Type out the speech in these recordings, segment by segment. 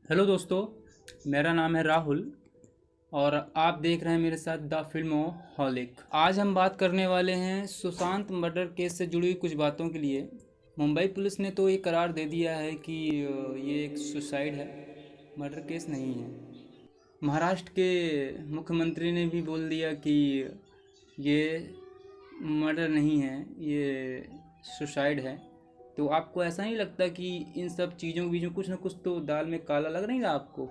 Hello दोस्तों, मेरा नाम है राहुल और आप देख रहे हैं मेरे साथ द फिल्मो हॉलिक। आज हम बात करने वाले हैं सुशांत मर्डर केस से जुड़ी हुई कुछ बातों के लिए। मुंबई पुलिस ने तो ये करार दे दिया है कि ये एक सुसाइड है, मर्डर केस नहीं है। महाराष्ट्र के मुख्यमंत्री ने भी बोल दिया कि ये मर्डर नहीं है, ये सुसाइड है। तो आपको ऐसा नहीं लगता कि इन सब चीज़ों के बीच में कुछ ना कुछ तो दाल में काला लग नहीं रहा आपको?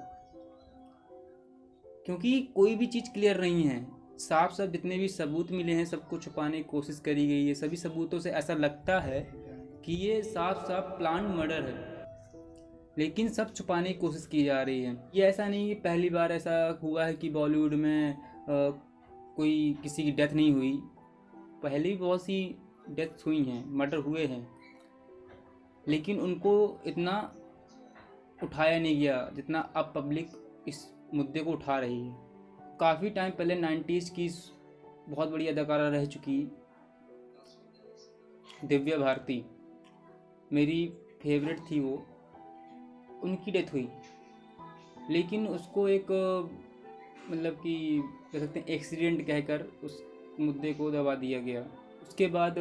क्योंकि कोई भी चीज़ क्लियर नहीं है। साफ साफ जितने भी सबूत मिले हैं सबको छुपाने की कोशिश करी गई है। सभी सबूतों से ऐसा लगता है कि ये साफ साफ प्लान मर्डर है, लेकिन सब छुपाने की कोशिश की जा रही है। ये ऐसा नहीं कि पहली बार ऐसा हुआ है कि बॉलीवुड में कोई किसी की डेथ नहीं हुई। पहले भी बहुत सी डेथ्स हुई हैं, मर्डर हुए हैं, लेकिन उनको इतना उठाया नहीं गया जितना अब पब्लिक इस मुद्दे को उठा रही है। काफ़ी टाइम पहले 90s की बहुत बड़ी अदाकारा रह चुकी दिव्या भारती, मेरी फेवरेट थी वो, उनकी डेथ हुई। लेकिन उसको एक मतलब कि कह सकते हैं एक्सीडेंट कहकर उस मुद्दे को दबा दिया गया। उसके बाद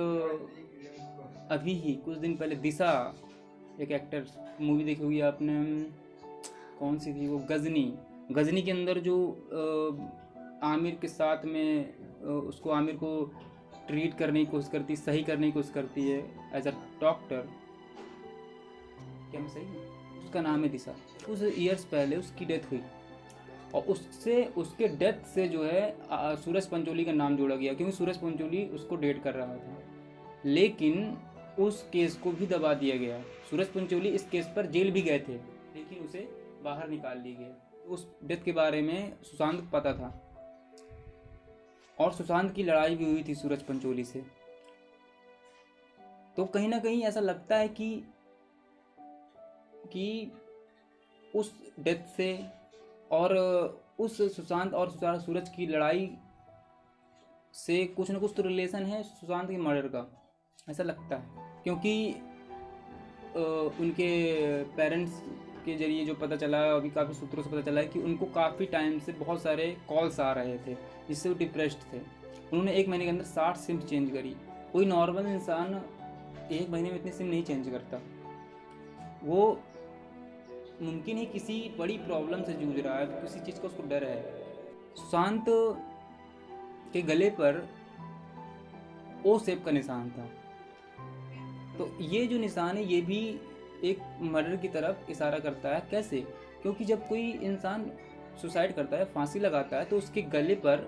अभी ही कुछ दिन पहले दिशा, एक एक्टर, मूवी देखी होगी आपने, कौन सी थी वो, गजनी। गजनी के अंदर जो आमिर के साथ में उसको, आमिर को ट्रीट करने की कोशिश करती, सही करने की कोशिश करती है एज अ डॉक्टर। क्या मैं सही हूँ? उसका नाम है दिशा। कुछ ईयर्स पहले उसकी डेथ हुई और उससे, उसके डेथ से जो है सूरज पंचोली का नाम जोड़ा गया, क्योंकि सूरज पंचोली उसको डेट कर रहा था। लेकिन उस केस को भी दबा दिया गया। सूरज पंचोली इस केस पर जेल भी गए थे, लेकिन उसे बाहर निकाल लिया गया। उस डेथ के बारे में सुशांत को पता था और सुशांत की लड़ाई भी हुई थी सूरज पंचोली से। तो कहीं ना कहीं ऐसा लगता है कि उस डेथ से और उस सुशांत और सूरज की लड़ाई से कुछ ना कुछ तो रिलेशन है सुशांत के मर्डर का, ऐसा लगता है। क्योंकि उनके पेरेंट्स के जरिए जो पता चला, अभी काफ़ी सूत्रों से पता चला है कि उनको काफ़ी टाइम से बहुत सारे कॉल्स आ रहे थे जिससे वो डिप्रेस्ड थे। उन्होंने 1 महीने के अंदर 60 सिम चेंज करी। कोई नॉर्मल इंसान 1 महीने में इतनी सिम नहीं चेंज करता। वो मुमकिन ही किसी बड़ी प्रॉब्लम से जूझ रहा है, तो किसी चीज़ का उसको डर है। सुशांत के गले पर ओ शेप का निशान था, तो ये जो निशान है ये भी एक मर्डर की तरफ इशारा करता है। कैसे? क्योंकि जब कोई इंसान सुसाइड करता है, फांसी लगाता है, तो उसके गले पर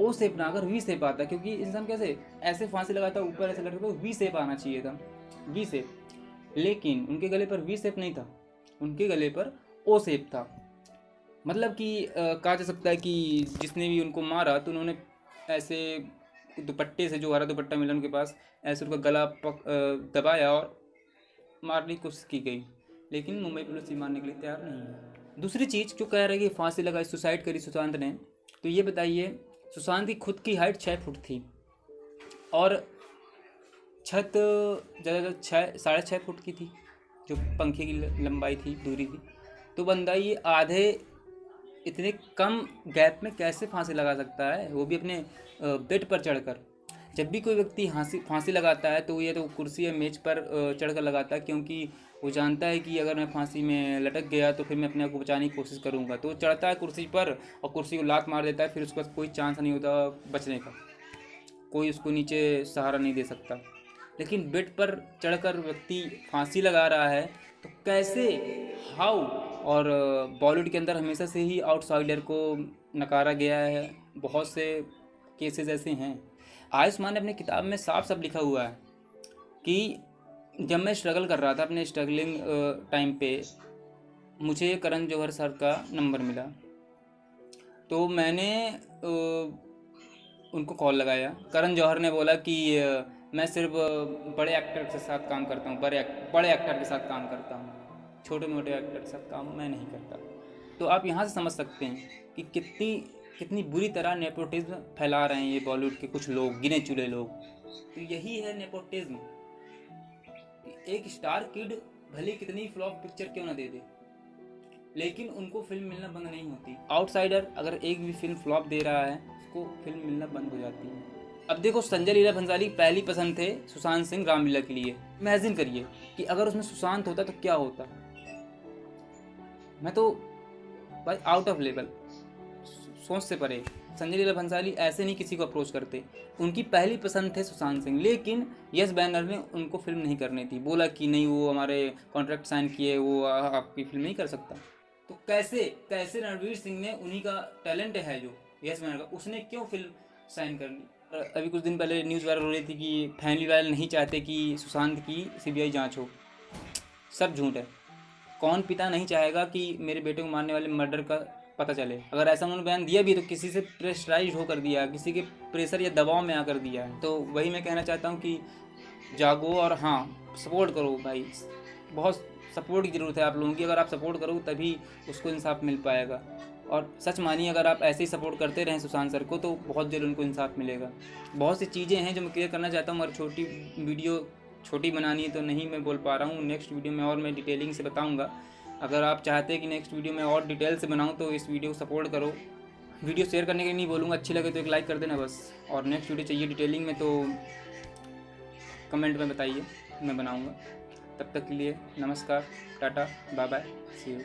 ओ शेप ना आकर वी शेप आता है। क्योंकि इंसान कैसे ऐसे फांसी लगाता है, ऊपर ऐसे लगता है, तो वी शेप आना चाहिए था, वी शेप। लेकिन उनके गले पर वी शेप नहीं था, उनके गले पर ओ शेप था। मतलब कि कहा जा सकता है कि जिसने भी उनको मारा तो उन्होंने ऐसे दुपट्टे से, जो हरा दुपट्टा मिला उनके पास, ऐसे उनका गला दबाया और मारने की कोशिश की गई। लेकिन मुंबई पुलिस भी मारने के लिए तैयार नहीं है। दूसरी चीज़ जो कह रहे हैं कि फांसी लगाई, सुसाइड करी सुशांत ने, तो ये बताइए, सुशांत की खुद की हाइट 6 फुट थी और छत ज़्यादा 6.5 फुट की थी, जो पंखे की लंबाई थी, दूरी थी। तो बंदा ये आधे, इतने कम गैप में कैसे फांसी लगा सकता है, वो भी अपने बेड पर चढ़कर। जब भी कोई व्यक्ति फांसी लगाता है तो ये तो कुर्सी या मेज पर चढ़कर लगाता है, क्योंकि वो जानता है कि अगर मैं फांसी में लटक गया तो फिर मैं अपने आप को बचाने की कोशिश करूँगा। तो वो चढ़ता है कुर्सी पर और कुर्सी को लात मार देता है, फिर उसके पास कोई चांस नहीं होता बचने का, कोई उसको नीचे सहारा नहीं दे सकता। लेकिन बेड पर चढ़कर व्यक्ति फांसी लगा रहा है, तो कैसे, हाउ? और बॉलीवुड के अंदर हमेशा से ही आउटसाइडर को नकारा गया है। बहुत से केसेस ऐसे हैं। आयुष्मान ने अपनी किताब में साफ साफ लिखा हुआ है कि जब मैं स्ट्रगल कर रहा था, अपने स्ट्रगलिंग टाइम पे मुझे करण जौहर सर का नंबर मिला, तो मैंने उनको कॉल लगाया। करण जौहर ने बोला कि मैं सिर्फ बड़े एक्टर के साथ काम करता हूँ, बड़े एक्टर के साथ काम करता हूँ, छोटे मोटे एक्टर के साथ काम मैं नहीं करता। तो आप यहाँ से समझ सकते हैं कि कितनी कितनी बुरी तरह नेपोटिज्म फैला रहे हैं ये बॉलीवुड के कुछ लोग, गिने चुने लोग। तो यही है नेपोटिज्म। एक स्टार किड भले कितनी फ्लॉप पिक्चर क्यों ना दे दे, लेकिन उनको फिल्म मिलना बंद नहीं होती। आउटसाइडर अगर एक भी फिल्म फ्लॉप दे रहा है उसको फिल्म मिलना बंद हो जाती है। अब देखो, संजय लीला भंसाली पहली पसंद थे सुशांत सिंह रामलीला के लिए। इमेजिन करिए कि अगर उसमें सुशांत होता तो क्या होता। मैं तो भाई आउट ऑफ लेवल, सोच से परे। संजय लीला भंसाली ऐसे नहीं किसी को अप्रोच करते, उनकी पहली पसंद थे सुशांत सिंह, लेकिन यस बैनर ने उनको फिल्म नहीं करनी थी। बोला कि नहीं, वो हमारे कॉन्ट्रैक्ट साइन किए, वो आपकी फिल्म नहीं कर सकता। तो कैसे कैसे रणवीर सिंह ने, उन्हीं का टैलेंट है जो यस बैनर का, उसने क्यों फिल्म साइन कर ली। अभी कुछ दिन पहले न्यूज़ वायरल हो रही थी कि फैमिली वाले नहीं चाहते कि सुशांत की सीबीआई जांच हो। सब झूठ है। कौन पिता नहीं चाहेगा कि मेरे बेटे को मारने वाले मर्डर का पता चले। अगर ऐसा उन्होंने बयान दिया भी तो किसी से प्रेशराइज होकर दिया, किसी के प्रेशर या दबाव में आकर दिया है। तो वही मैं कहना चाहता हूँ कि जागो और हाँ, सपोर्ट करो भाई। बहुत सपोर्ट की ज़रूरत है आप लोगों की। अगर आप सपोर्ट करो तभी उसको इंसाफ मिल पाएगा। और सच मानिए, अगर आप ऐसे ही सपोर्ट करते रहें सुशांत सर को तो बहुत जल्द उनको इंसाफ मिलेगा। बहुत सी चीज़ें हैं जो मैं क्लियर करना चाहता हूँ, और छोटी वीडियो छोटी बनानी है तो नहीं मैं बोल पा रहा हूँ। नेक्स्ट वीडियो में और मैं डिटेलिंग से बताऊँगा। अगर आप चाहते हैं कि नेक्स्ट वीडियो में और डिटेल से बनाऊँ तो इस वीडियो को सपोर्ट करो। वीडियो शेयर करने के लिए नहीं बोलूँगा, अच्छी लगे तो एक लाइक कर देना बस। और नेक्स्ट वीडियो चाहिए डिटेलिंग में तो कमेंट में बताइए, मैं बनाऊँगा। तब तक के लिए नमस्कार, tata, bye bye, see you.